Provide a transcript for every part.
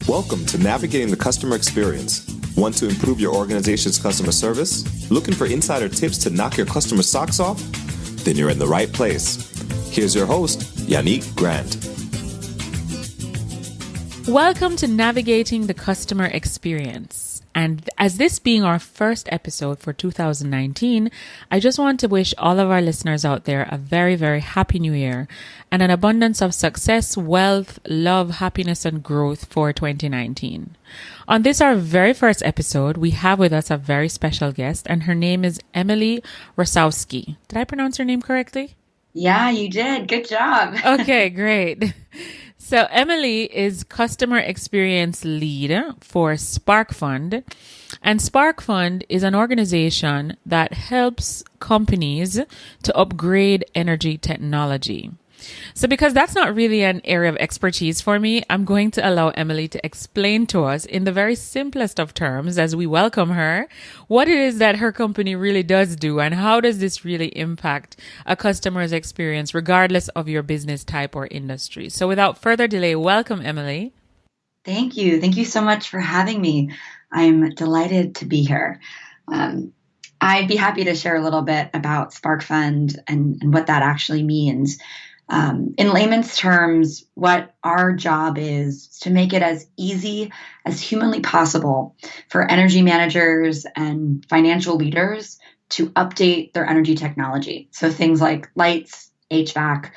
Welcome to Navigating the Customer Experience. Want to improve your organization's customer service? Looking for insider tips to knock your customer socks off? Then you're in the right place. Here's your host, Yanique Grant. Welcome to Navigating the Customer Experience. And as this being our first episode for 2019, I just want to wish all of our listeners out there a very, very happy new year and an abundance of success, wealth, love, happiness, and growth for 2019. On this, our very first episode, we have with us a very special guest, and her name is Emily Rasowsky. Did I pronounce her name correctly? Yeah, you did. Good job. Okay, great. So Emily is Customer Experience Lead for Spark Fund. And Spark Fund is an organization that helps companies to upgrade energy technology. So because that's not really an area of expertise for me, I'm going to allow Emily to explain to us in the very simplest of terms as we welcome her, what it is that her company really does do and how does this really impact a customer's experience regardless of your business type or industry. So without further delay, welcome, Emily. Thank you. Thank you so much for having me. I'm delighted to be here. I'd be happy to share a little bit about Spark Fund and what that actually means. In layman's terms, what our job is to make it as easy as humanly possible for energy managers and financial leaders to update their energy technology. So things like lights, HVAC,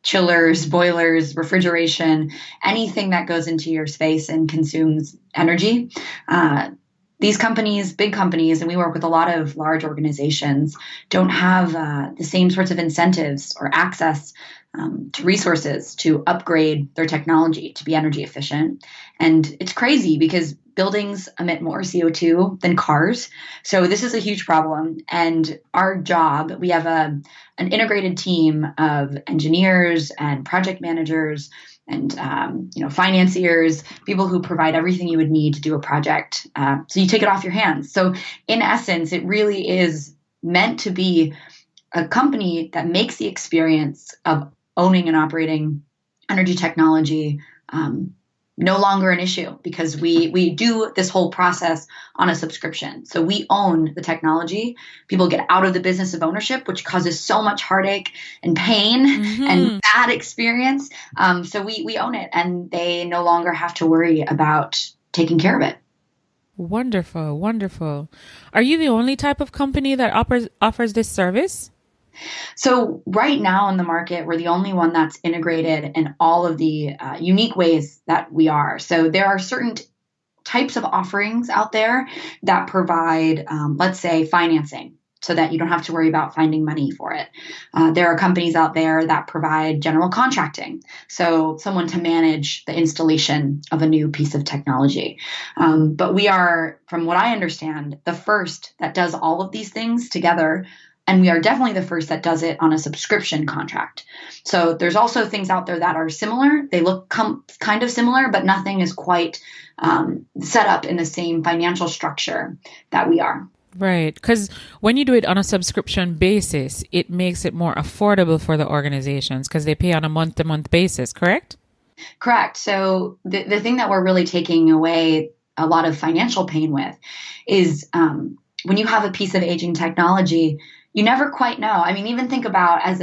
chillers, boilers, refrigeration, anything that goes into your space and consumes energy. These companies, big companies, and we work with a lot of large organizations, don't have the same sorts of incentives or access to resources to upgrade their technology to be energy efficient. And it's crazy because buildings emit more CO2 than cars. So this is a huge problem. And our job, we have an integrated team of engineers and project managers and financiers, people who provide everything you would need to do a project. So you take it off your hands. So in essence, it really is meant to be a company that makes the experience of owning and operating energy technology no longer an issue because we do this whole process on a subscription. So we own the technology. People get out of the business of ownership, which causes so much heartache and pain and bad experience. So we own it and they no longer have to worry about taking care of it. Wonderful, wonderful. Are you the only type of company that offers this service? So right now in the market, we're the only one that's integrated in all of the unique ways that we are. So there are certain types of offerings out there that provide, let's say, financing so that you don't have to worry about finding money for it. There are companies out there that provide general contracting. So someone to manage the installation of a new piece of technology. But we are, from what I understand, the first that does all of these things together. And we are definitely the first that does it on a subscription contract. So there's also things out there that are similar. They look kind of similar, but nothing is quite set up in the same financial structure that we are. Right. Because when you do it on a subscription basis, it makes it more affordable for the organizations because they pay on a month-to-month basis, correct? Correct. So the thing that we're really taking away a lot of financial pain with is when you have a piece of aging technology, you never quite know. I mean, even think about as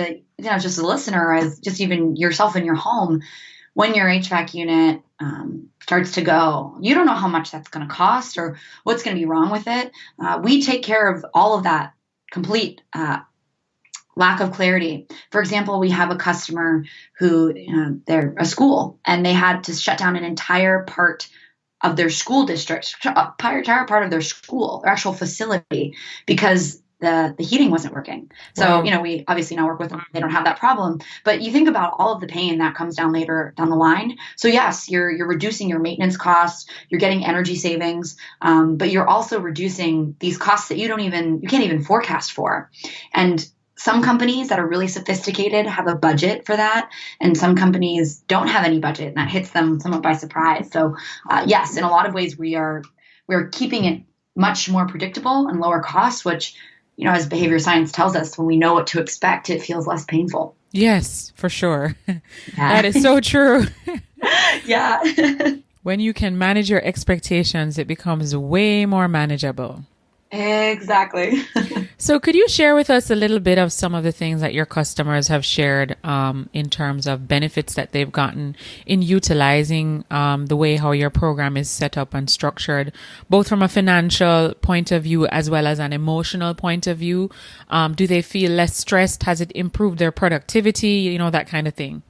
just a listener, as just even yourself in your home, when your HVAC unit starts to go, you don't know how much that's going to cost or what's going to be wrong with it. We take care of all of that complete lack of clarity. For example, we have a customer who they're a school and they had to shut down an entire part of their school district, entire part of their school, their actual facility, because the heating wasn't working. So, Wow. We obviously now work with them. They don't have that problem. But you think about all of the pain that comes down later down the line. So yes, you're reducing your maintenance costs. You're getting energy savings, but you're also reducing these costs that you can't even forecast for. And some companies that are really sophisticated have a budget for that, and some companies don't have any budget, and that hits them somewhat by surprise. So yes, in a lot of ways, we're keeping it much more predictable and lower cost, which as behavior science tells us, when we know what to expect, it feels less painful. Yes, for sure. Yeah. That is so true. Yeah. When you can manage your expectations, it becomes way more manageable. Exactly. So, could you share with us a little bit of some of the things that your customers have shared in terms of benefits that they've gotten in utilizing the way how your program is set up and structured, both from a financial point of view as well as an emotional point of view? Do they feel less stressed? Has it improved their productivity? That kind of thing.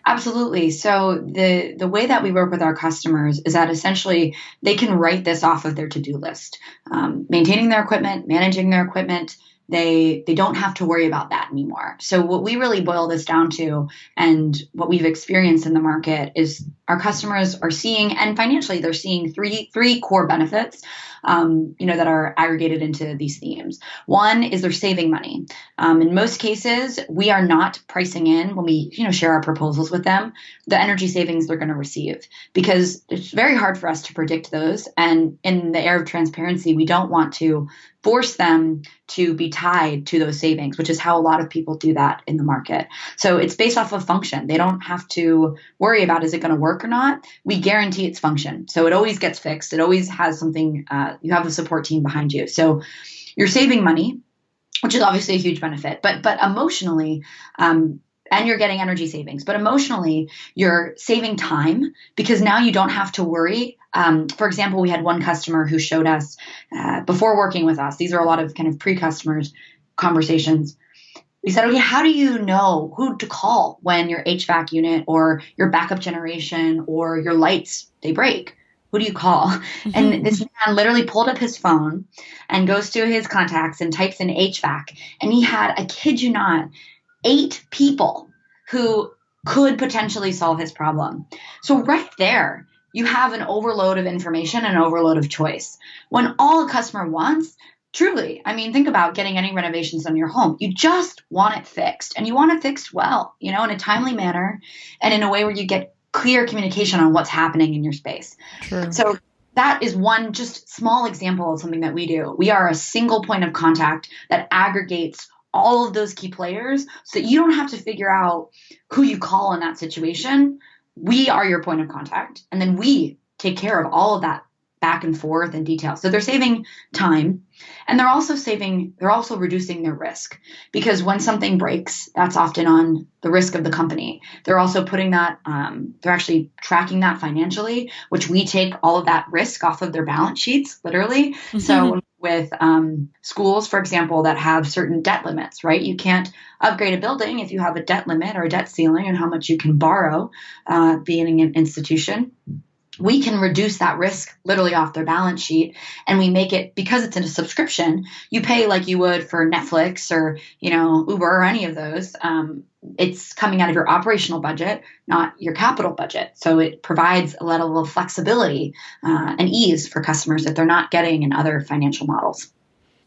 Absolutely. So the way that we work with our customers is that essentially they can write this off of their to-do list. Maintaining their equipment, managing their equipment, they don't have to worry about that anymore. So what we really boil this down to, and what we've experienced in the market, is our customers are seeing, and financially they're seeing three core benefits, that are aggregated into these themes. One is they're saving money. In most cases, we are not pricing in when we, share our proposals with them, the energy savings they're going to receive, because it's very hard for us to predict those. And in the air of transparency, we don't want to force them to be tied to those savings, which is how a lot of people do that in the market. So it's based off of function. They don't have to worry about, is it going to work or not? We guarantee its function. So it always gets fixed. It always has something, you have a support team behind you. So you're saving money, which is obviously a huge benefit, but emotionally, and you're getting energy savings, but emotionally, you're saving time, because now you don't have to worry. For example, we had one customer who showed us, before working with us, these are a lot of kind of pre-customers conversations. We said, okay, how do you know who to call when your HVAC unit or your backup generation or your lights, they break? Who do you call? And this man literally pulled up his phone and goes to his contacts and types in HVAC. And he had, I kid you not, 8 people who could potentially solve his problem. So right there, you have an overload of information and an overload of choice. When all a customer wants, truly, I mean, think about getting any renovations on your home. You just want it fixed, and you want it fixed well, in a timely manner and in a way where you get clear communication on what's happening in your space. True. So that is one just small example of something that we do. We are a single point of contact that aggregates all of those key players so that you don't have to figure out who you call in that situation. We are your point of contact, and then we take care of all of that back and forth and detail. So they're saving time, and they're also reducing their risk, because when something breaks, that's often on the risk of the company. They're also putting that, they're actually tracking that financially, which we take all of that risk off of their balance sheets, literally. Mm-hmm. So with schools, for example, that have certain debt limits, right? You can't upgrade a building if you have a debt limit or a debt ceiling and how much you can borrow, being an institution. We can reduce that risk literally off their balance sheet, and we make it, because it's in a subscription, you pay like you would for Netflix or, Uber or any of those. It's coming out of your operational budget, not your capital budget. So it provides a level of flexibility and ease for customers that they're not getting in other financial models.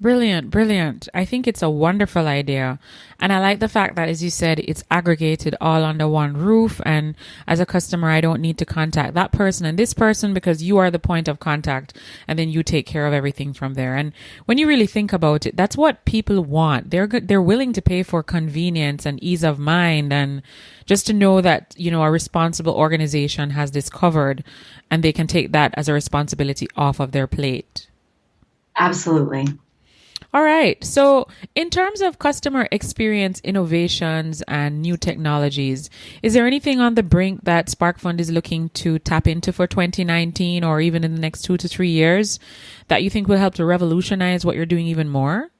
Brilliant, brilliant. I think it's a wonderful idea. And I like the fact that, as you said, it's aggregated all under one roof. And as a customer, I don't need to contact that person and this person, because you are the point of contact, and then you take care of everything from there. And when you really think about it, that's what people want. They're willing to pay for convenience and ease of mind, and just to know that, a responsible organization has this covered, and they can take that as a responsibility off of their plate. Absolutely. All right. So in terms of customer experience innovations and new technologies, is there anything on the brink that SparkFund is looking to tap into for 2019 or even in the next 2 to 3 years that you think will help to revolutionize what you're doing even more?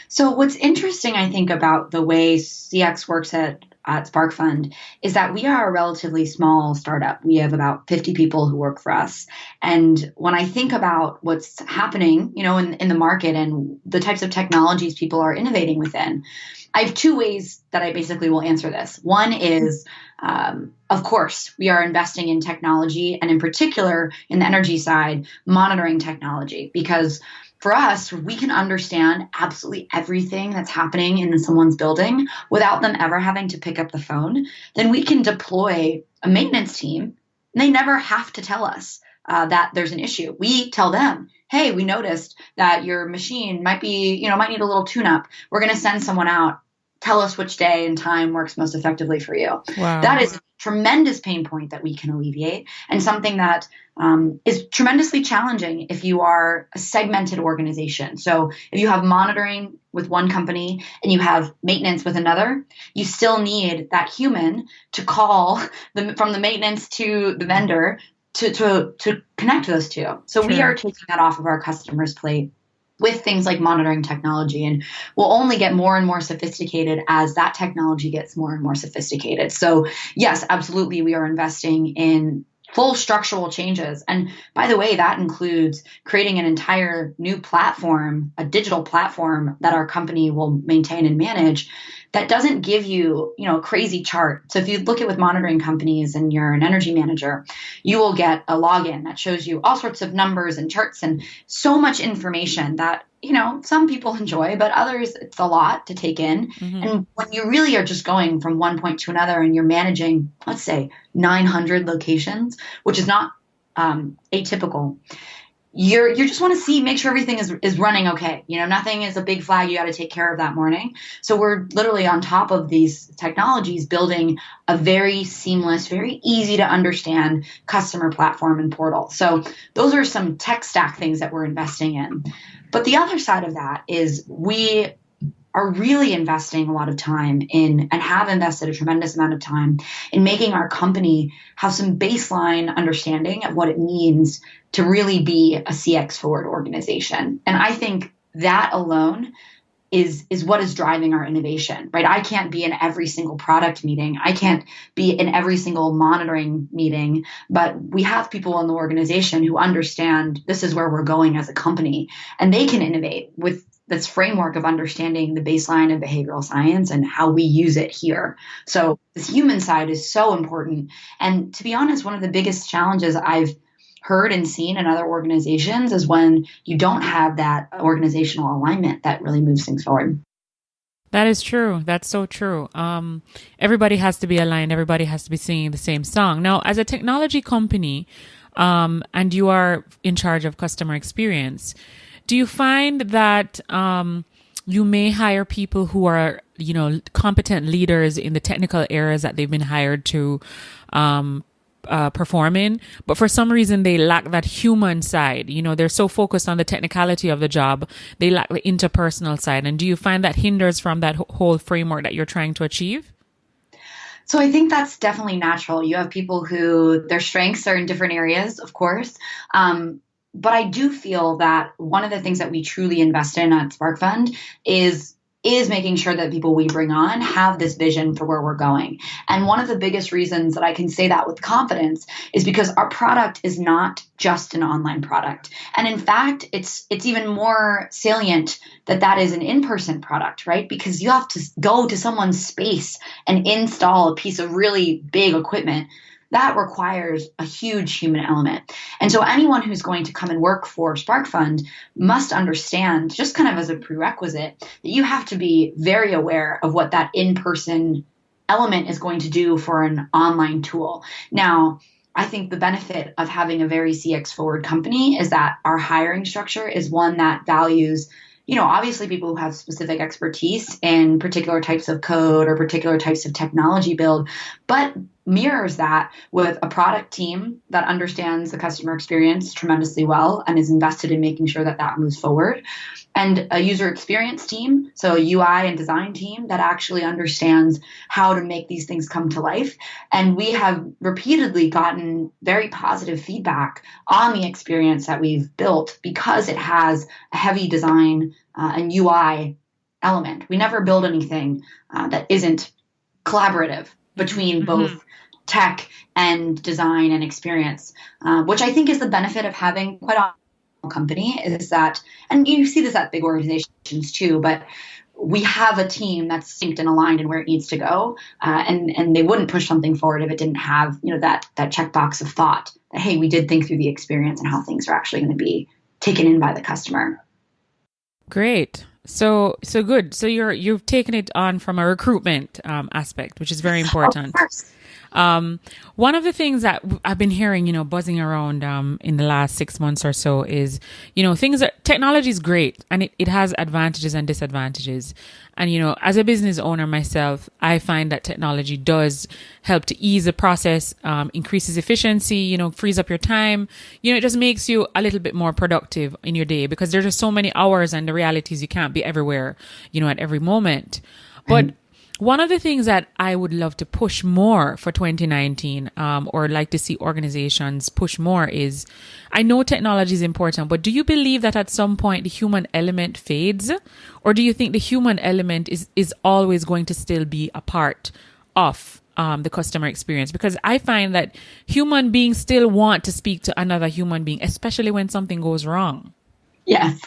So what's interesting, I think, about the way CX works at SparkFund is that we are a relatively small startup. We have about 50 people who work for us. And when I think about what's happening, in the market and the types of technologies people are innovating within, I have 2 ways that I basically will answer this. One is, of course, we are investing in technology, and in particular in the energy side, monitoring technology, because for us, we can understand absolutely everything that's happening in someone's building without them ever having to pick up the phone. Then we can deploy a maintenance team, and they never have to tell us that there's an issue. We tell them, hey, we noticed that your machine might need a little tune-up. We're going to send someone out tell us which day and time works most effectively for you. Wow. That is a tremendous pain point that we can alleviate, and something that is tremendously challenging if you are a segmented organization. So if you have monitoring with one company and you have maintenance with another, you still need that human to call from the maintenance to the vendor to connect those two. So we are taking that off of our customers' plate with things like monitoring technology, and we'll only get more and more sophisticated as that technology gets more and more sophisticated. So yes, absolutely, we are investing in full structural changes. And by the way, that includes creating an entire new platform, a digital platform that our company will maintain and manage, that doesn't give you, a crazy chart. So if you look at with monitoring companies and you're an energy manager, you will get a login that shows you all sorts of numbers and charts and so much information that, some people enjoy, but others, it's a lot to take in. Mm-hmm. And when you really are just going from one point to another and you're managing, let's say 900 locations, which is not atypical, you just want to make sure everything is running okay. Nothing is a big flag you got to take care of that morning. So we're literally on top of these technologies building a very seamless, very easy to understand customer platform and portal. So those are some tech stack things that we're investing in. But the other side of that is we are really investing a lot of time in, and have invested a tremendous amount of time in, making our company have some baseline understanding of what it means to really be a CX forward organization. And I think that alone is what is driving our innovation, right? I can't be in every single product meeting. I can't be in every single monitoring meeting, but we have people in the organization who understand this is where we're going as a company, and they can innovate with this framework of understanding the baseline of behavioral science and how we use it here. So this human side is so important. And to be honest, one of the biggest challenges I've heard and seen in other organizations is when you don't have that organizational alignment that really moves things forward. That is true. That's so true. Everybody has to be aligned. Everybody has to be singing the same song. Now, as a technology company, and you are in charge of customer experience, do you find that you may hire people who are, competent leaders in the technical areas that they've been hired to perform in, but for some reason they lack that human side? They're so focused on the technicality of the job, they lack the interpersonal side. And do you find that hinders from that whole framework that you're trying to achieve? So I think that's definitely natural. You have people who their strengths are in different areas, of course. But I do feel that one of the things that we truly invest in at Spark Fund is making sure that people we bring on have this vision for where we're going. And one of the biggest reasons that I can say that with confidence is because our product is not just an online product. And in fact, it's even more salient that is an in-person product, right? Because you have to go to someone's space and install a piece of really big equipment. That requires a huge human element. And so anyone who's going to come and work for Spark Fund must understand, just kind of as a prerequisite, that you have to be very aware of what that in-person element is going to do for an online tool. Now, I think the benefit of having a very CX forward company is that our hiring structure is one that values, obviously people who have specific expertise in particular types of code or particular types of technology build, but mirrors that with a product team that understands the customer experience tremendously well and is invested in making sure that moves forward, and a user experience team, so a UI and design team that actually understands how to make these things come to life. And we have repeatedly gotten very positive feedback on the experience that we've built because it has a heavy design and UI element. We never build anything that isn't collaborative between both tech and design and experience, which I think is the benefit of having quite a company, is that, and you see this at big organizations too, but we have a team that's synced and aligned in where it needs to go, and they wouldn't push something forward if it didn't have that checkbox of thought that, hey, we did think through the experience and how things are actually going to be taken in by the customer. Great. So good. So you've taken it on from a recruitment aspect, which is very important. Of course. One of the things that I've been hearing, buzzing around in the last 6 months or so is, things that technology is great and it has advantages and disadvantages. And, as a business owner myself, I find that technology does help to ease the process, increases efficiency, frees up your time. It just makes you a little bit more productive in your day because there's just so many hours and the reality is you can't be everywhere, at every moment. But one of the things that I would love to push more for 2019, or like to see organizations push more is, I know technology is important, but do you believe that at some point the human element fades? Or do you think the human element is always going to still be a part of the customer experience? Because I find that human beings still want to speak to another human being, especially when something goes wrong. Yes.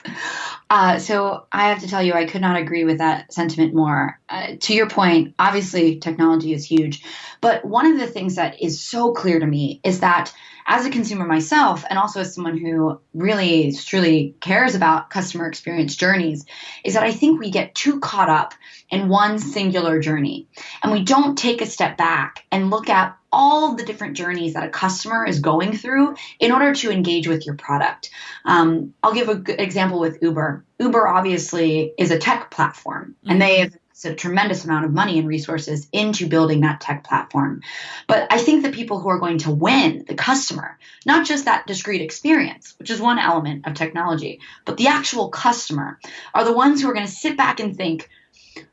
So I have to tell you, I could not agree with that sentiment more. To your point, obviously technology is huge, but one of the things that is so clear to me is that as a consumer myself, and also as someone who really truly cares about customer experience journeys, is that I think we get too caught up in one singular journey and we don't take a step back and look at all the different journeys that a customer is going through in order to engage with your product. I'll give a good example with Uber. Uber obviously is a tech platform, and they have a tremendous amount of money and resources into building that tech platform. But I think the people who are going to win, the customer, not just that discrete experience, which is one element of technology, but the actual customer are the ones who are going to sit back and think,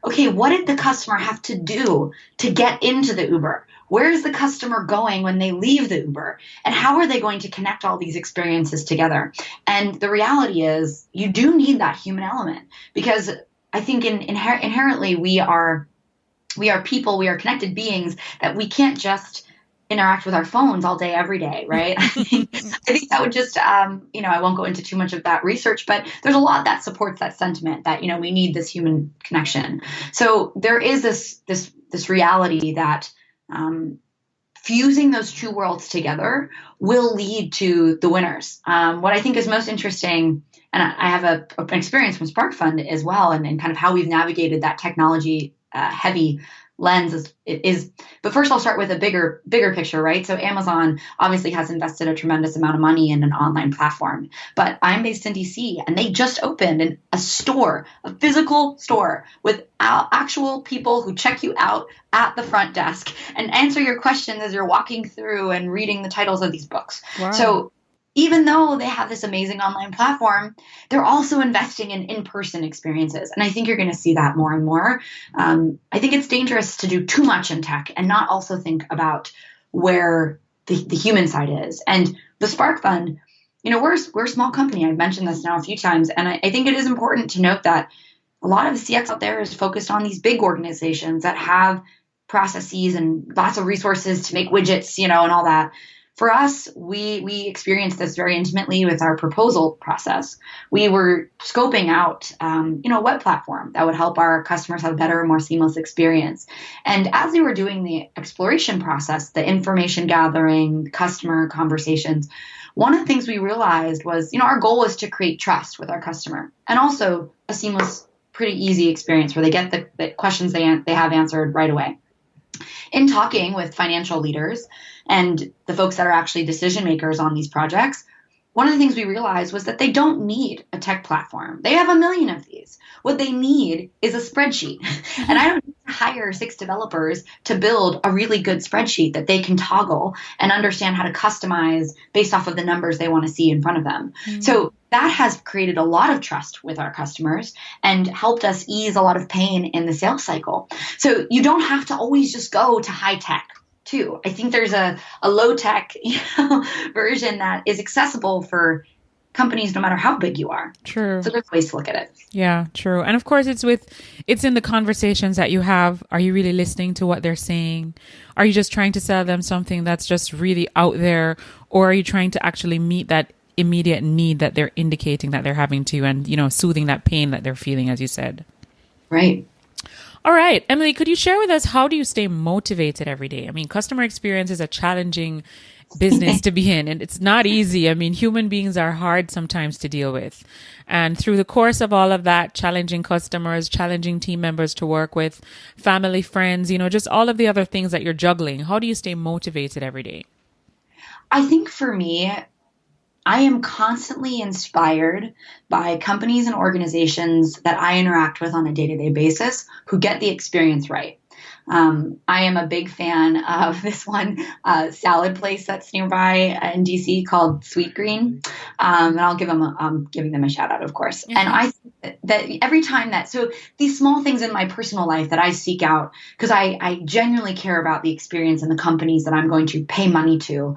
okay, what did the customer have to do to get into the Uber? Where is the customer going when they leave the Uber? And how are they going to connect all these experiences together? And the reality is you do need that human element because I think inherently we are people, we are connected beings that we can't just interact with our phones all day, every day, right? I think that would just, I won't go into too much of that research, but there's a lot that supports that sentiment that, we need this human connection. So there is this reality that fusing those two worlds together will lead to the winners. What I think is most interesting, and I have an experience from Spark Fund as well, and kind of how we've navigated that technology heavy lens is, but first I'll start with a bigger picture, right? So Amazon obviously has invested a tremendous amount of money in an online platform, but I'm based in DC and they just opened a physical store with actual people who check you out at the front desk and answer your questions as you're walking through and reading the titles of these books. Wow. So even though they have this amazing online platform, they're also investing in in-person experiences. And I think you're going to see that more and more. I think it's dangerous to do too much in tech and not also think about where the human side is. And the Spark Fund, we're a small company. I've mentioned this now a few times. And I think it is important to note that a lot of the CX out there is focused on these big organizations that have processes and lots of resources to make widgets, and all that. For us, we experienced this very intimately with our proposal process. We were scoping out, a web platform that would help our customers have a better, more seamless experience. And as we were doing the exploration process, the information gathering, customer conversations, one of the things we realized was, our goal was to create trust with our customer and also a seamless, pretty easy experience where they get the questions they have answered right away. In talking with financial leaders and the folks that are actually decision makers on these projects, one of the things we realized was that they don't need a tech platform. They have a million of these. What they need is a spreadsheet. And I don't need to hire 6 developers to build a really good spreadsheet that they can toggle and understand how to customize based off of the numbers they want to see in front of them. Mm-hmm. So that has created a lot of trust with our customers and helped us ease a lot of pain in the sales cycle. So you don't have to always just go to high tech too. I think there's a low tech version that is accessible for companies no matter how big you are. True. So there's ways to look at it. Yeah, true. And of course it's in the conversations that you have. Are you really listening to what they're saying? Are you just trying to sell them something that's just really out there? Or are you trying to actually meet that immediate need that they're indicating that they're having to, and, soothing that pain that they're feeling, as you said? Right. All right, Emily, could you share with us, how do you stay motivated every day? I mean, customer experience is a challenging business to be in. And it's not easy. I mean, human beings are hard sometimes to deal with. And through the course of all of that, challenging customers, challenging team members to work with, family, friends, just all of the other things that you're juggling, how do you stay motivated every day? I think for me, I am constantly inspired by companies and organizations that I interact with on a day-to-day basis who get the experience right. I am a big fan of this one salad place that's nearby in DC called Sweet Green, and I'm giving them a shout out, of course. Mm-hmm. And I think that every time so these small things in my personal life that I seek out because I genuinely care about the experience and the companies that I'm going to pay money to,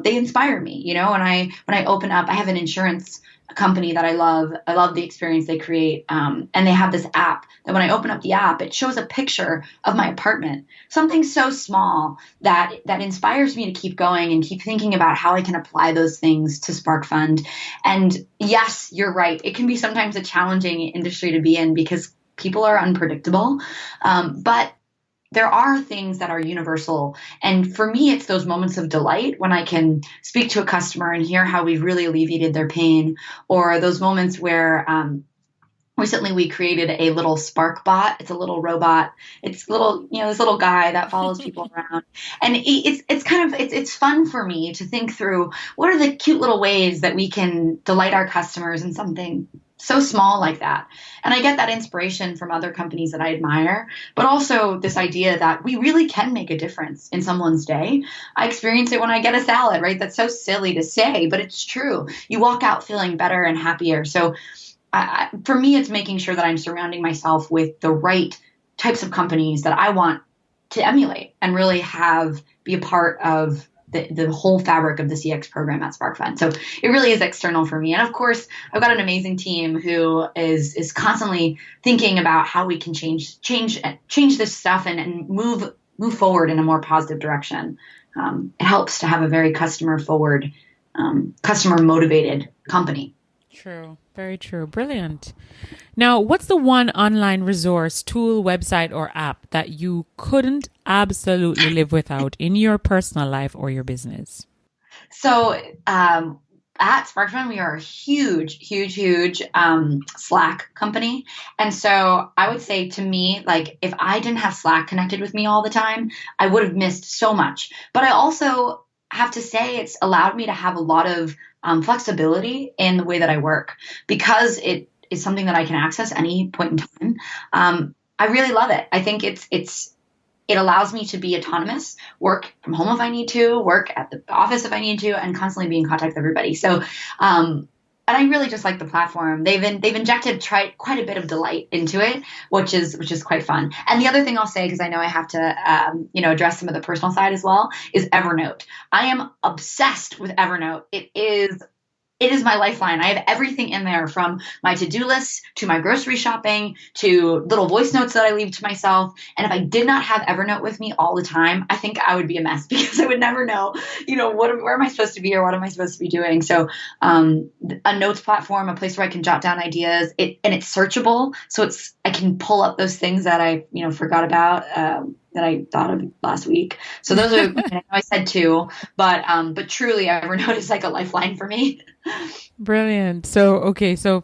they inspire me. When I open up, I have an insurance company that I love. I love the experience they create. And they have this app that when I open up the app, it shows a picture of my apartment, something so small that inspires me to keep going and keep thinking about how I can apply those things to Spark Fund. And yes, you're right. It can be sometimes a challenging industry to be in because people are unpredictable. But there are things that are universal. And for me, it's those moments of delight when I can speak to a customer and hear how we've really alleviated their pain, or those moments where recently we created a little Spark bot. It's a little robot. It's little, this little guy that follows people around. And it's fun for me to think through what are the cute little ways that we can delight our customers in something so small like that. And I get that inspiration from other companies that I admire, but also this idea that we really can make a difference in someone's day. I experience it when I get a salad, right? That's so silly to say, but it's true. You walk out feeling better and happier. So for me, it's making sure that I'm surrounding myself with the right types of companies that I want to emulate and really be a part of the whole fabric of the CX program at Spark Fund. So it really is external for me. And of course, I've got an amazing team who is constantly thinking about how we can change this stuff and move forward in a more positive direction. It helps to have a very customer forward, customer motivated company. True. Very true. Brilliant. Now, what's the one online resource, tool, website, or app that you couldn't absolutely live without in your personal life or your business? So at Spark Fund, we are a huge Slack company. And so I would say to me, like, if I didn't have Slack connected with me all the time, I would have missed so much. But I also have to say it's allowed me to have a lot of flexibility in the way that I work because it is something that I can access any point in time. I really love it. I think it allows me to be autonomous, work from home if I need to, work at the office if I need to, and constantly be in contact with everybody. So, and I really just like the platform. They've injected quite a bit of delight into it, which is quite fun. And the other thing I'll say, because I know I have to, address some of the personal side as well, is Evernote. I am obsessed with Evernote. It is my lifeline. I have everything in there from my to-do lists to my grocery shopping to little voice notes that I leave to myself. And if I did not have Evernote with me all the time, I think I would be a mess because I would never know, where am I supposed to be or what am I supposed to be doing? So a notes platform, a place where I can jot down ideas, and it's searchable. So I can pull up those things that I, forgot about, that I thought of last week. So those are, I know I said two, but truly Evernote is like a lifeline for me. Brilliant. So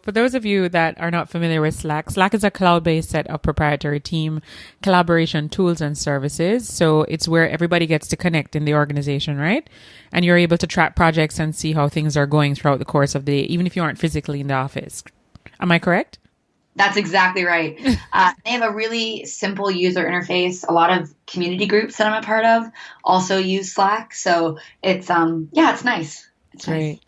for those of you that are not familiar with Slack is a cloud-based set of proprietary team collaboration tools and services. So it's where everybody gets to connect in the organization, right? And you're able to track projects and see how things are going throughout the course of the day, even if you aren't physically in the office. Am I correct? That's exactly right. They have a really simple user interface. A lot of community groups that I'm a part of also use Slack. So it's, it's nice. It's great. Nice.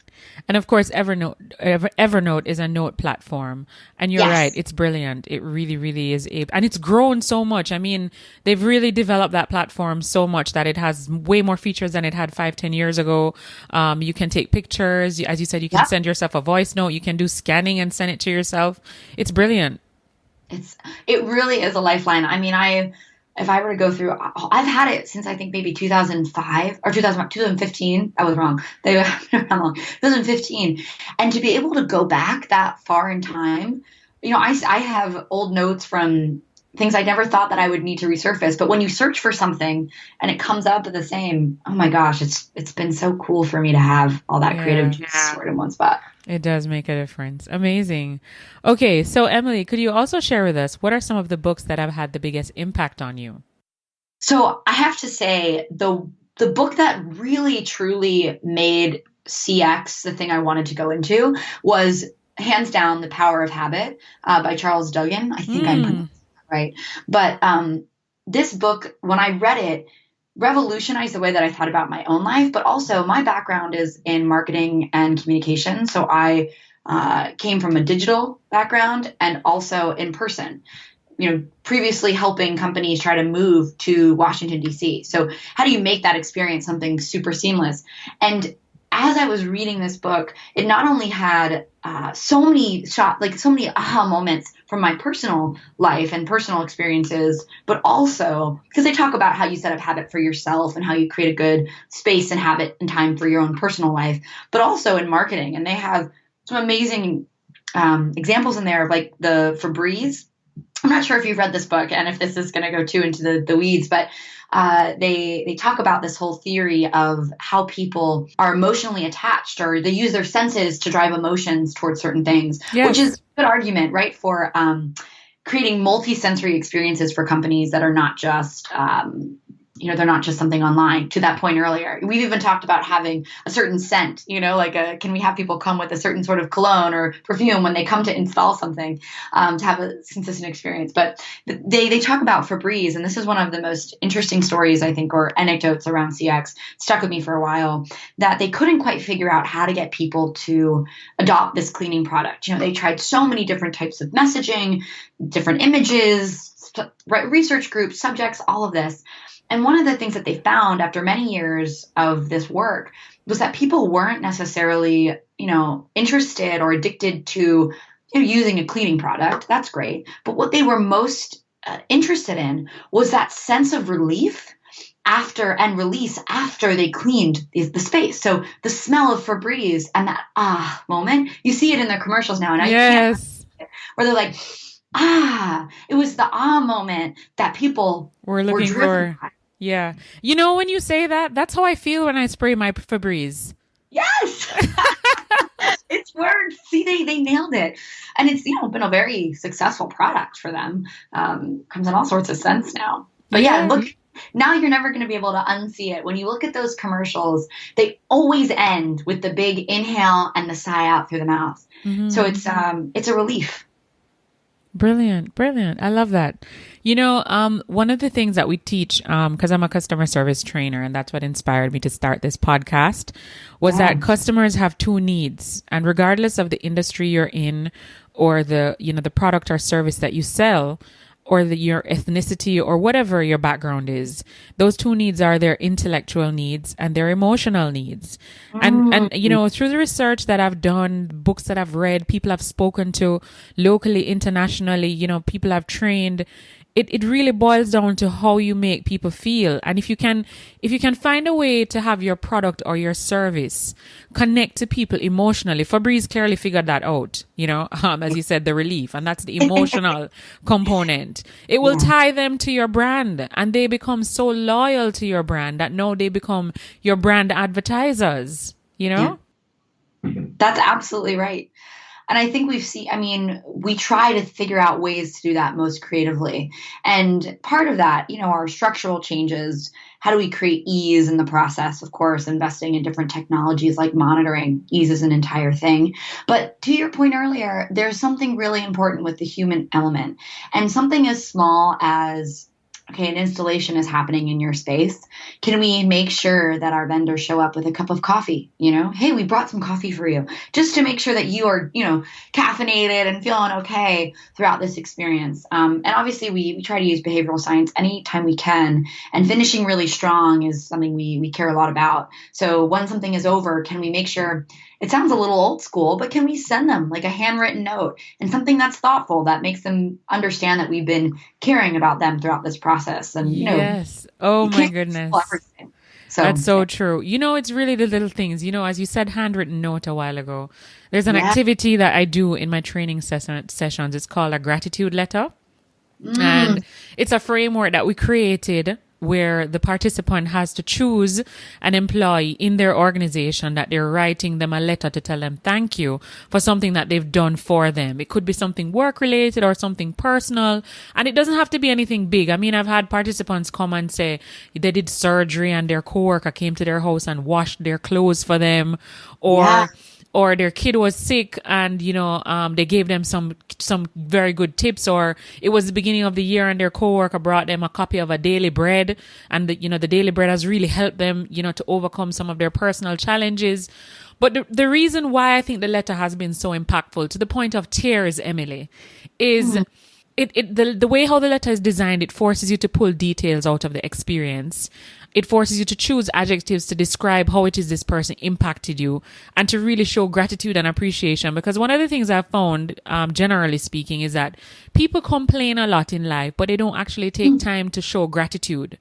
And of course, Evernote is a note platform. And you're right. It's brilliant. It really, really is. And it's grown so much. I mean, they've really developed that platform so much that it has way more features than it had 5-10 years ago. You can take pictures. As you said, you can send yourself a voice note. You can do scanning and send it to yourself. It's brilliant. It really is a lifeline. I mean, if I were to go through, I've had it since I think maybe 2005 or 2015. I was wrong. They have been around long. 2015. And to be able to go back that far in time, I have old notes from things I never thought that I would need to resurface. But when you search for something and it comes up the same, oh my gosh, it's been so cool for me to have all that creative juice stored in one spot. It does make a difference. Amazing. Okay, so Emily, could you also share with us what are some of the books that have had the biggest impact on you? So I have to say the book that really truly made CX the thing I wanted to go into was hands down The Power of Habit by Charles Dugan. I think I'm pronouncing that right. But this book, when I read it, revolutionized the way that I thought about my own life, but also my background is in marketing and communication. So I came from a digital background and also in person, previously helping companies try to move to Washington, D.C. So how do you make that experience something super seamless? And as I was reading this book, it not only had so many aha moments from my personal life and personal experiences, but also because they talk about how you set up habit for yourself and how you create a good space and habit and time for your own personal life, but also in marketing. And they have some amazing examples in there of like the Febreze. I'm not sure if you've read this book and if this is going to go too into the weeds, but they talk about this whole theory of how people are emotionally attached, or they use their senses to drive emotions towards certain things, which is a good argument, right, for creating multi-sensory experiences for companies that are not just they're not just something online. To that point earlier, we've even talked about having a certain scent, can we have people come with a certain sort of cologne or perfume when they come to install something to have a consistent experience. But they talk about Febreze, and this is one of the most interesting stories, I think, or anecdotes around CX, stuck with me for a while, that they couldn't quite figure out how to get people to adopt this cleaning product. They tried so many different types of messaging, different images, research groups, subjects, all of this. And one of the things that they found after many years of this work was that people weren't necessarily, interested or addicted to using a cleaning product. That's great. But what they were most interested in was that sense of relief after and release after they cleaned the space. So the smell of Febreze and that moment, you see it in their commercials now. And Yes. Where they're like, it was the moment that people were looking for. By. Yeah. When you say that, that's how I feel when I spray my Febreze. Yes. It's worked. See, they nailed it. And it's, been a very successful product for them. Comes in all sorts of scents now. But look, now you're never going to be able to unsee it. When you look at those commercials, they always end with the big inhale and the sigh out through the mouth. Mm-hmm. So it's a relief. Brilliant. I love that. One of the things that we teach, because I'm a customer service trainer, and that's what inspired me to start this podcast, was that customers have two needs. And regardless of the industry you're in, or the product or service that you sell, or your ethnicity or whatever your background is, those two needs are their intellectual needs and their emotional needs. And through the research that I've done, books that I've read, people I've spoken to locally, internationally, people I've trained, it really boils down to how you make people feel. And if you can find a way to have your product or your service connect to people emotionally, Febreze clearly figured that out, as you said, the relief, and that's the emotional component. It will tie them to your brand, and they become so loyal to your brand that now they become your brand advertisers, Yeah. That's absolutely right. And I think we try to figure out ways to do that most creatively. And part of that, are structural changes. How do we create ease in the process? Of course, investing in different technologies like monitoring. Ease is an entire thing. But to your point earlier, there's something really important with the human element. And something as small as, an installation is happening in your space. Can we make sure that our vendors show up with a cup of coffee? Hey, we brought some coffee for you, just to make sure that you are, caffeinated and feeling okay throughout this experience. And obviously we try to use behavioral science anytime we can. And finishing really strong is something we care a lot about. So when something is over, can we make sure, it sounds a little old school, but can we send them like a handwritten note and something that's thoughtful that makes them understand that we've been caring about them throughout this process? And yes. Oh my goodness. So that's so true. It's really the little things, as you said, handwritten note a while ago. There's an activity that I do in my training sessions. It's called a gratitude letter. And it's a framework that we created where the participant has to choose an employee in their organization that they're writing them a letter to tell them thank you for something that they've done for them. It could be something work related or something personal. And it doesn't have to be anything big. I mean, I've had participants come and say they did surgery and their coworker came to their house and washed their clothes for them, or their kid was sick and, they gave them some very good tips, or it was the beginning of the year and their coworker brought them a copy of a daily bread, and the daily bread has really helped them, to overcome some of their personal challenges. But the reason why I think the letter has been so impactful, to the point of tears, Emily, is the way how the letter is designed, it forces you to pull details out of the experience. It forces you to choose adjectives to describe how it is this person impacted you, and to really show gratitude and appreciation. Because one of the things I've found, generally speaking, is that people complain a lot in life, but they don't actually take time to show gratitude.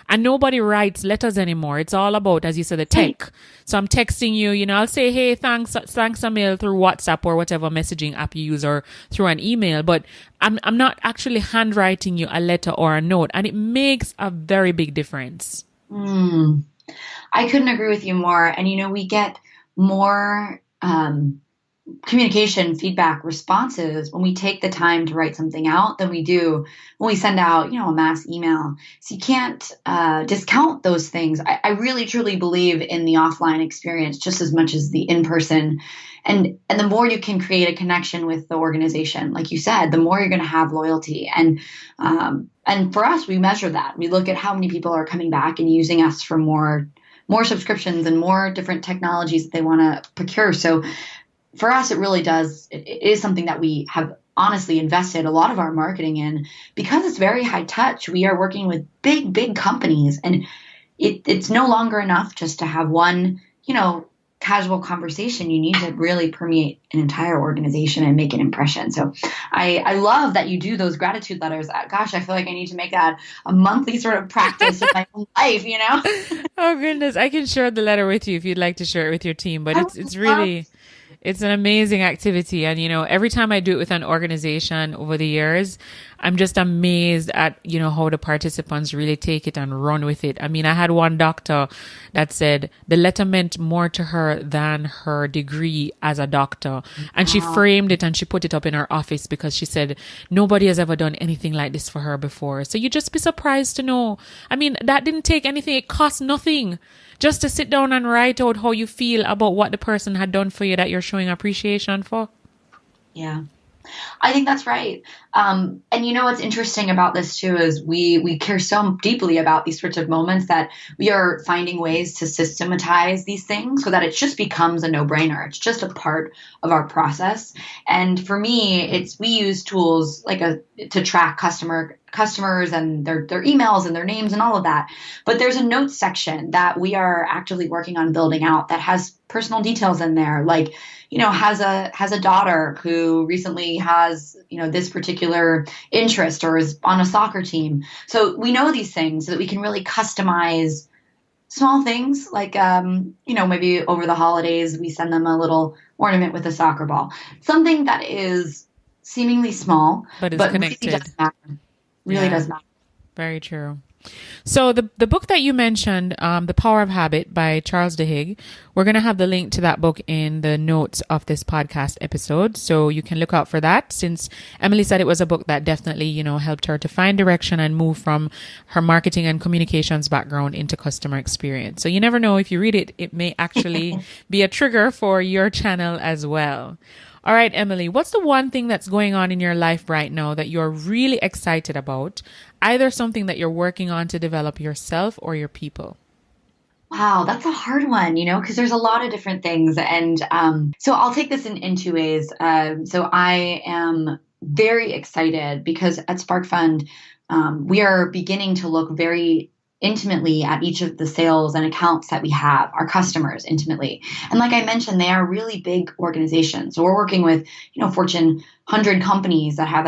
And nobody writes letters anymore. It's all about, as you said, the tech. So I'm texting you, I'll say, hey, thanks a mail through WhatsApp or whatever messaging app you use, or through an email. But I'm not actually handwriting you a letter or a note. And it makes a very big difference. I couldn't agree with you more. And, we get more communication, feedback, responses when we take the time to write something out than we do when we send out, a mass email. So you can't discount those things. I really, truly believe in the offline experience just as much as the in-person. And the more you can create a connection with the organization, like you said, the more you're going to have loyalty. And for us, we measure that. We look at how many people are coming back and using us for more subscriptions and more different technologies that they want to procure. So for us, it really does. It is something that we have honestly invested a lot of our marketing in, because it's very high touch. We are working with big companies, and it's no longer enough just to have one, casual conversation. You need to really permeate an entire organization and make an impression. So I love that you do those gratitude letters. Gosh, I feel like I need to make that a monthly sort of practice in my own life, Oh goodness. I can share the letter with you if you'd like to share it with your team, but it's really, it's an amazing activity. And, every time I do it with an organization over the years, I'm just amazed at, how the participants really take it and run with it. I mean, I had one doctor that said the letter meant more to her than her degree as a doctor. And she framed it and she put it up in her office because she said nobody has ever done anything like this for her before. So you'd just be surprised to know. I mean, that didn't take anything. It cost nothing. Just to sit down and write out how you feel about what the person had done for you that you're showing appreciation for. Yeah, I think that's right. And what's interesting about this too is we care so deeply about these sorts of moments that we are finding ways to systematize these things so that it just becomes a no-brainer. It's just a part of our process. And for me, we use tools like to track customers and their emails and their names and all of that. But there's a notes section that we are actively working on building out that has personal details in there, like, has a daughter who recently has, this particular interest or is on a soccer team. So we know these things so that we can really customize small things like, maybe over the holidays, we send them a little ornament with a soccer ball, something that is seemingly small, but connected. Really does matter. Really does matter. Very true. So the book that you mentioned, The Power of Habit by Charles Duhigg, we're going to have the link to that book in the notes of this podcast episode. So you can look out for that, since Emily said it was a book that definitely, helped her to find direction and move from her marketing and communications background into customer experience. So you never know, if you read it, it may actually be a trigger for your channel as well. All right, Emily, what's the one thing that's going on in your life right now that you're really excited about? Either something that you're working on to develop yourself or your people. Wow, that's a hard one, because there's a lot of different things. And so I'll take this in two ways. So I am very excited because at Spark Fund, we are beginning to look very intimately at each of the sales and accounts that we have, our customers intimately. And like I mentioned, they are really big organizations. So we're working with, Fortune 100 companies that have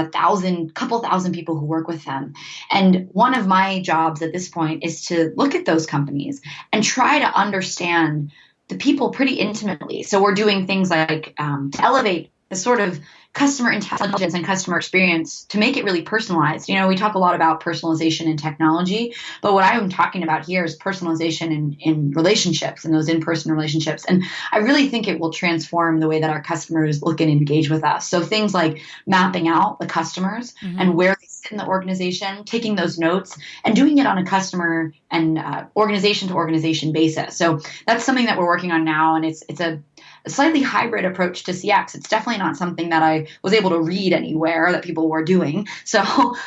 couple thousand people who work with them. And one of my jobs at this point is to look at those companies and try to understand the people pretty intimately. So we're doing things like to elevate the sort of customer intelligence and customer experience to make it really personalized. You know, we talk a lot about personalization in technology, but what I'm talking about here is personalization in relationships and those in-person relationships. And I really think it will transform the way that our customers look and engage with us. So things like mapping out the customers and where they sit in the organization, taking those notes and doing it on a customer and organization to organization basis. So that's something that we're working on now. And it's a slightly hybrid approach to CX. It's definitely not something that I was able to read anywhere that people were doing. So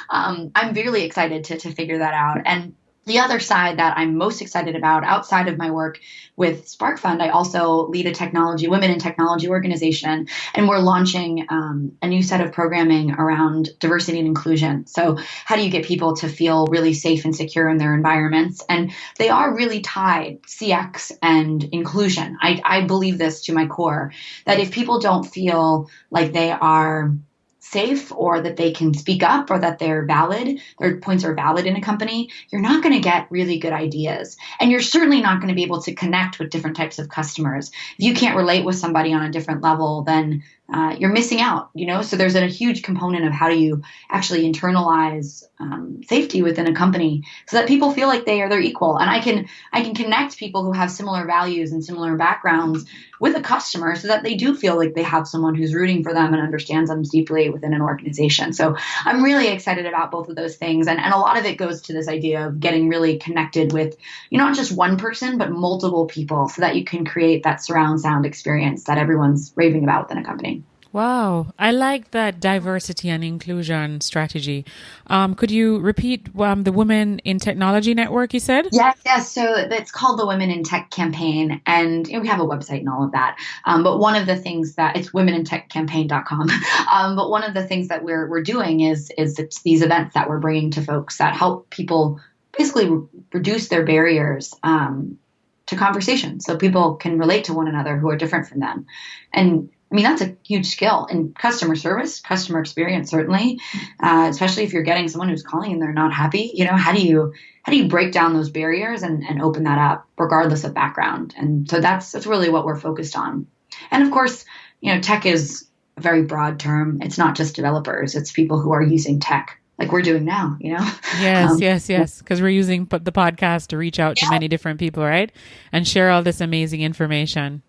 I'm really excited to figure that out. And the other side that I'm most excited about outside of my work with Spark Fund, I also lead a women in technology organization, and we're launching a new set of programming around diversity and inclusion. So how do you get people to feel really safe and secure in their environments? And they are really tied, CX and inclusion. I believe this to my core, that if people don't feel like they are safe or that they can speak up or that their points are valid in a company, you're not going to get really good ideas. And you're certainly not going to be able to connect with different types of customers. If you can't relate with somebody on a different level, then you're missing out, you know? So there's a huge component of how do you actually internalize safety within a company so that people feel like they're equal. And I can connect people who have similar values and similar backgrounds with a customer so that they do feel like they have someone who's rooting for them and understands them deeply within an organization. So I'm really excited about both of those things. And a lot of it goes to this idea of getting really connected with, not just one person, but multiple people so that you can create that surround sound experience that everyone's raving about within a company. Wow. I like that diversity and inclusion strategy. Could you repeat the Women in Technology Network you said? Yes. So it's called the Women in Tech Campaign, and we have a website and all of that. But one of the things that it's womenintechcampaign.com. But one of the things that we're doing is it's these events that we're bringing to folks that help people basically reduce their barriers to conversation so people can relate to one another who are different from them. And I mean, that's a huge skill in customer service, customer experience, certainly, especially if you're getting someone who's calling and they're not happy. How do you break down those barriers and open that up regardless of background? And so that's really what we're focused on. And of course, tech is a very broad term. It's not just developers. It's people who are using tech like we're doing now, Yes. Because we're using the podcast to reach out to many different people, right? And share all this amazing information.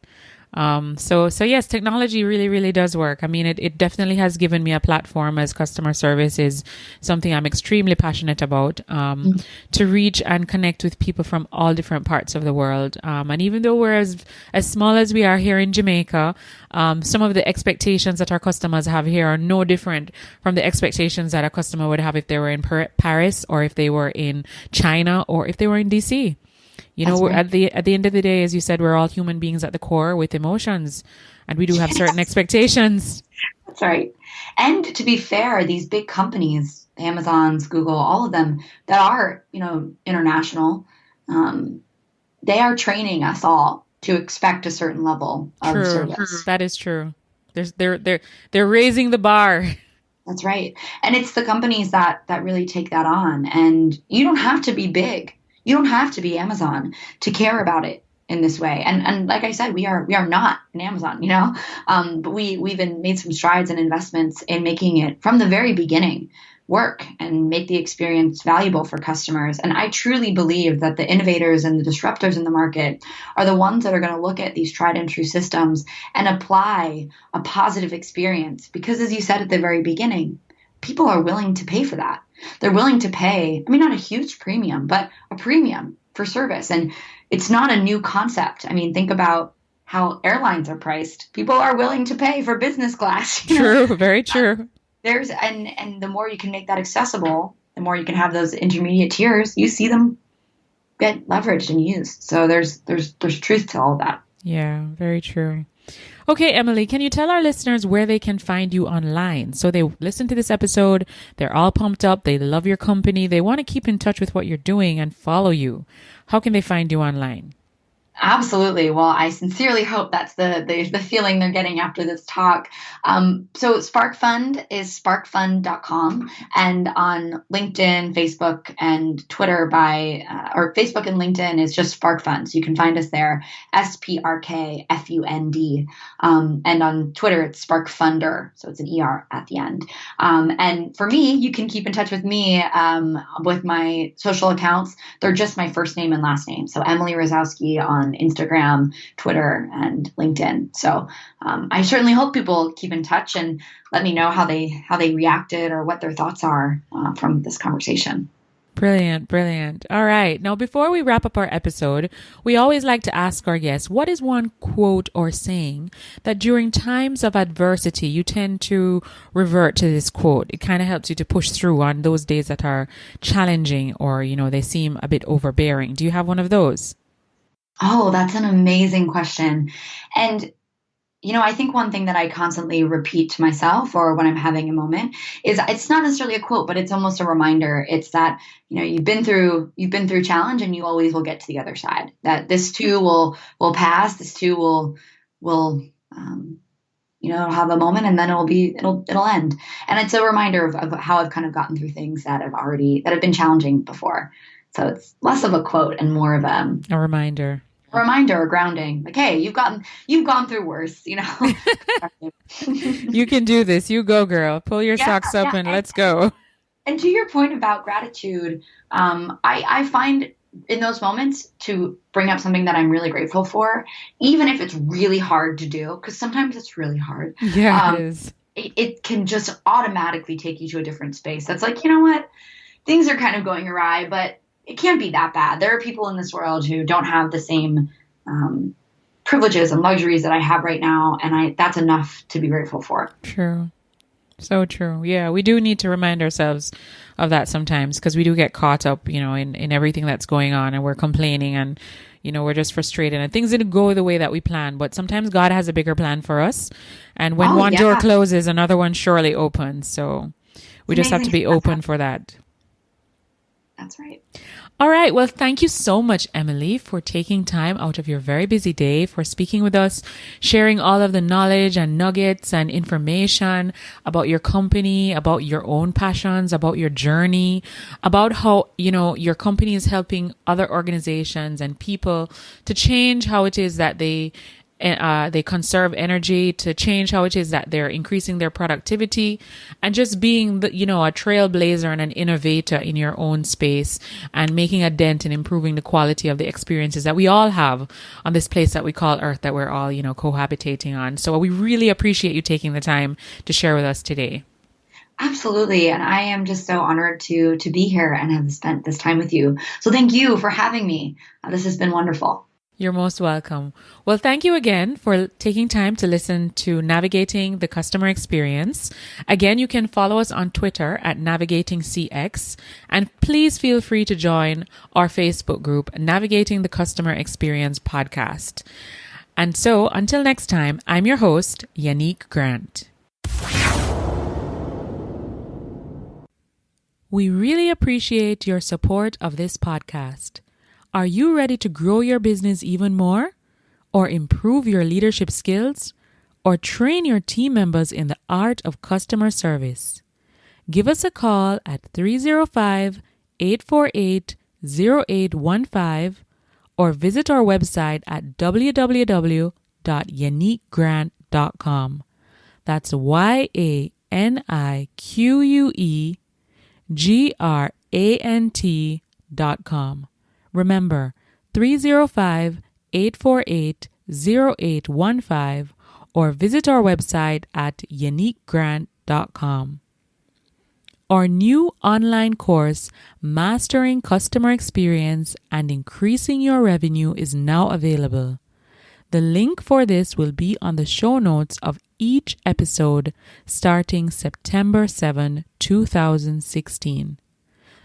So yes, technology really, really does work. I mean, it definitely has given me a platform, as customer service is something I'm extremely passionate about, to reach and connect with people from all different parts of the world. And even though we're as small as we are here in Jamaica, some of the expectations that our customers have here are no different from the expectations that a customer would have if they were in Paris or if they were in China or if they were in DC. We're at the end of the day, as you said, we're all human beings at the core with emotions, and we do have certain expectations. That's right. And to be fair, these big companies, Amazon's, Google, all of them that are, international, they are training us all to expect a certain level of service. That is true. They're raising the bar. That's right. And it's the companies that really take that on. And you don't have to be big. You don't have to be Amazon to care about it in this way. And like I said, we are not an Amazon, but we've made some strides and investments in making it from the very beginning work and make the experience valuable for customers. And I truly believe that the innovators and the disruptors in the market are the ones that are going to look at these tried and true systems and apply a positive experience. Because as you said at the very beginning, people are willing to pay for that. They're willing to pay, not a huge premium, but a premium for service. And it's not a new concept. Think about how airlines are priced. People are willing to pay for business class. True, very true. And the more you can make that accessible, the more you can have those intermediate tiers, you see them get leveraged and used. So there's truth to all of that. Yeah, very true. Okay, Emily, can you tell our listeners where they can find you online? So they listen to this episode, they're all pumped up, they love your company, they want to keep in touch with what you're doing and follow you. How can they find you online? Absolutely. Well, I sincerely hope that's the feeling they're getting after this talk. So SparkFund is sparkfund.com, and on LinkedIn, Facebook, and Twitter or Facebook and LinkedIn is just SparkFund. So you can find us there, SPRKFUND. And on Twitter, it's SparkFunder. So it's an ER at the end. And for me, you can keep in touch with me with my social accounts. They're just my first name and last name. So Emily Rasowsky on Instagram, Twitter, and LinkedIn. So I certainly hope people keep in touch and let me know how they reacted or what their thoughts are from this conversation. Brilliant, brilliant. All right. Now, before we wrap up our episode, we always like to ask our guests, what is one quote or saying that during times of adversity, you tend to revert to this quote? It kind of helps you to push through on those days that are challenging or, they seem a bit overbearing. Do you have one of those? Oh, that's an amazing question. And I think one thing that I constantly repeat to myself or when I'm having a moment is it's not necessarily a quote, but it's almost a reminder. It's that, you've been through challenge and you always will get to the other side. That this too will pass. This too will have a moment and then it'll end. And it's a reminder of how I've kind of gotten through things that have been challenging before. So it's less of a quote and more of a reminder or grounding. Like, hey, you've gone through worse, You can do this. You go, girl. Pull your socks up and let's go. And to your point about gratitude, I find in those moments to bring up something that I'm really grateful for, even if it's really hard to do, because sometimes it's really hard. Yeah, it is. It can just automatically take you to a different space. That's like, you know what? Things are kind of going awry, but it can't be that bad. There are people in this world who don't have the same privileges and luxuries that I have right now. And that's enough to be grateful for. True. So true. Yeah, we do need to remind ourselves of that sometimes because we do get caught up, in everything that's going on and we're complaining and, we're just frustrated and things didn't go the way that we planned. But sometimes God has a bigger plan for us. And when one door closes, another one surely opens. So we just have to be open for that. That's right. All right. Well, thank you so much, Emily, for taking time out of your very busy day, for speaking with us, sharing all of the knowledge and nuggets and information about your company, about your own passions, about your journey, about how, your company is helping other organizations and people to change how it is that they conserve energy, to change how it is that they're increasing their productivity, and just being, a trailblazer and an innovator in your own space and making a dent in improving the quality of the experiences that we all have on this place that we call Earth that we're all, cohabitating on. So we really appreciate you taking the time to share with us today. Absolutely. And I am just so honored to be here and have spent this time with you. So thank you for having me. This has been wonderful. You're most welcome. Well, thank you again for taking time to listen to Navigating the Customer Experience. Again, you can follow us on Twitter at NavigatingCX, and please feel free to join our Facebook group, Navigating the Customer Experience Podcast. And so, until next time, I'm your host, Yanique Grant. We really appreciate your support of this podcast. Are you ready to grow your business even more? Or improve your leadership skills? Or train your team members in the art of customer service? Give us a call at 305-848-0815 or visit our website at www.yaniquegrant.com. That's YANIQUEGRANT.com. Remember, 305-848-0815 or visit our website at yaniquegrant.com. Our new online course, Mastering Customer Experience and Increasing Your Revenue, is now available. The link for this will be on the show notes of each episode starting September 7, 2016.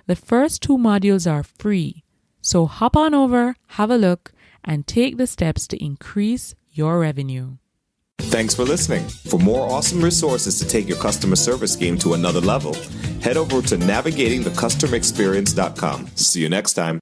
The first 2 modules are free. So hop on over, have a look, and take the steps to increase your revenue. Thanks for listening. For more awesome resources to take your customer service game to another level, head over to navigatingthecustomerexperience.com. See you next time.